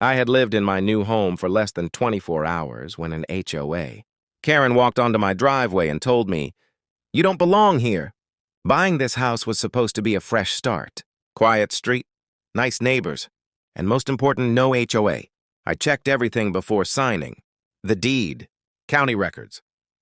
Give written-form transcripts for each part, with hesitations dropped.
I had lived in my new home for less than 24 hours when an HOA. Karen walked onto my driveway and told me, "You don't belong here." Buying this house was supposed to be a fresh start. Quiet street, nice neighbors, and most important, no HOA. I checked everything before signing. The deed, county records,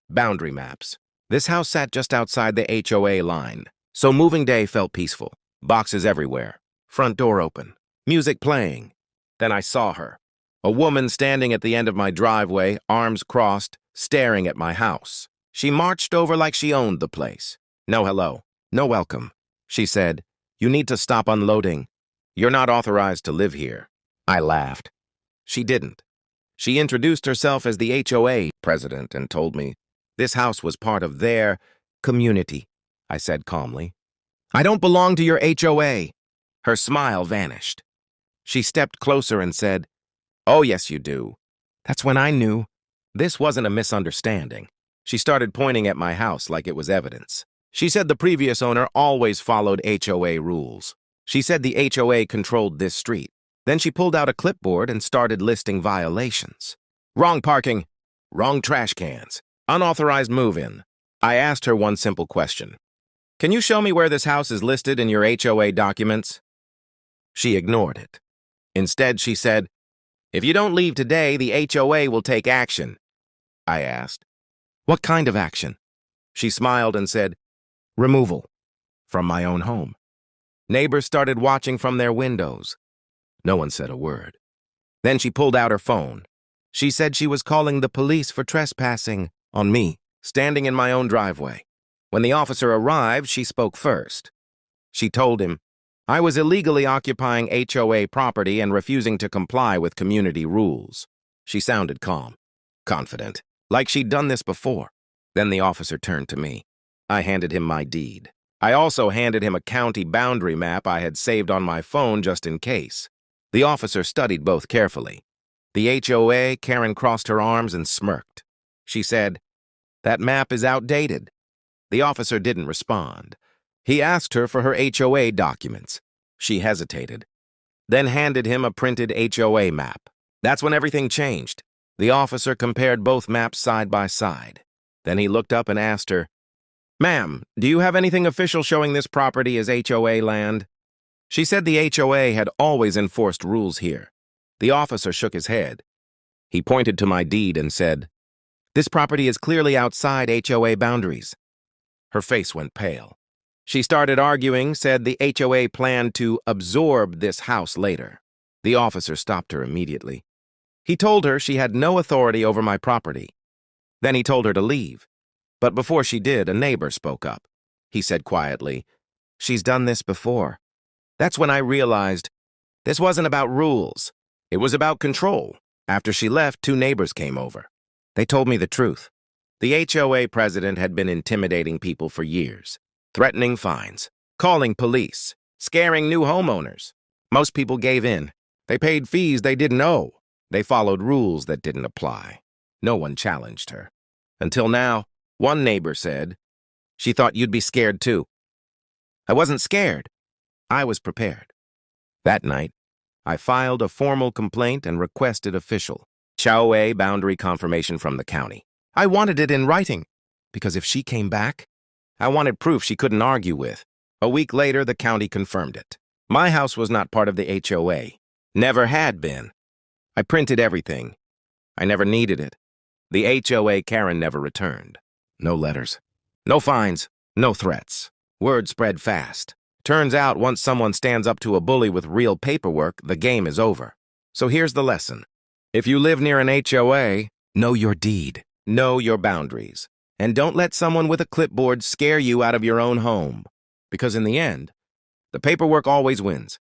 boundary maps. This house sat just outside the HOA line, so moving day felt peaceful. Boxes everywhere, front door open, music playing. Then I saw her, a woman standing at the end of my driveway, arms crossed, staring at my house. She marched over like she owned the place. "No hello, no welcome," she said. "You need to stop unloading. You're not authorized to live here." I laughed. She didn't. She introduced herself as the HOA president and told me this house was part of their community. I said calmly, "I don't belong to your HOA." Her smile vanished. She stepped closer and said, "Oh, yes, you do." That's when I knew this wasn't a misunderstanding. She started pointing at my house like it was evidence. She said the previous owner always followed HOA rules. She said the HOA controlled this street. Then she pulled out a clipboard and started listing violations. Wrong parking, wrong trash cans, unauthorized move-in. I asked her one simple question. "Can you show me where this house is listed in your HOA documents?" She ignored it. Instead, she said, "If you don't leave today, the HOA will take action." I asked, "What kind of action?" She smiled and said, "Removal from my own home." Neighbors started watching from their windows. No one said a word. Then she pulled out her phone. She said she was calling the police for trespassing on me, standing in my own driveway. When the officer arrived, she spoke first. She told him, I was illegally occupying HOA property and refusing to comply with community rules. She sounded calm, confident, like she'd done this before. Then the officer turned to me. I handed him my deed. I also handed him a county boundary map I had saved on my phone just in case. The officer studied both carefully. The HOA, Karen crossed her arms and smirked. She said, "That map is outdated." The officer didn't respond. He asked her for her HOA documents. She hesitated, then handed him a printed HOA map. That's when everything changed. The officer compared both maps side by side. Then he looked up and asked her, "Ma'am, do you have anything official showing this property is HOA land?" She said the HOA had always enforced rules here. The officer shook his head. He pointed to my deed and said, "This property is clearly outside HOA boundaries." Her face went pale. She started arguing, said the HOA planned to absorb this house later. The officer stopped her immediately. He told her she had no authority over my property. Then he told her to leave. But before she did, a neighbor spoke up. He said quietly, "She's done this before." That's when I realized this wasn't about rules. It was about control. After she left, two neighbors came over. They told me the truth. The HOA president had been intimidating people for years, threatening fines, calling police, scaring new homeowners. Most people gave in. They paid fees they didn't owe. They followed rules that didn't apply. No one challenged her. Until now, one neighbor said, "She thought you'd be scared too." I wasn't scared. I was prepared. That night, I filed a formal complaint and requested official HOA boundary confirmation from the county. I wanted it in writing, because if she came back, I wanted proof she couldn't argue with. A week later, the county confirmed it. My house was not part of the HOA. Never had been. I printed everything. I never needed it. The HOA Karen never returned. No letters. No fines. No threats. Word spread fast. Turns out once someone stands up to a bully with real paperwork, the game is over. So here's the lesson. If you live near an HOA, know your deed. Know your boundaries. And don't let someone with a clipboard scare you out of your own home. Because in the end, the paperwork always wins.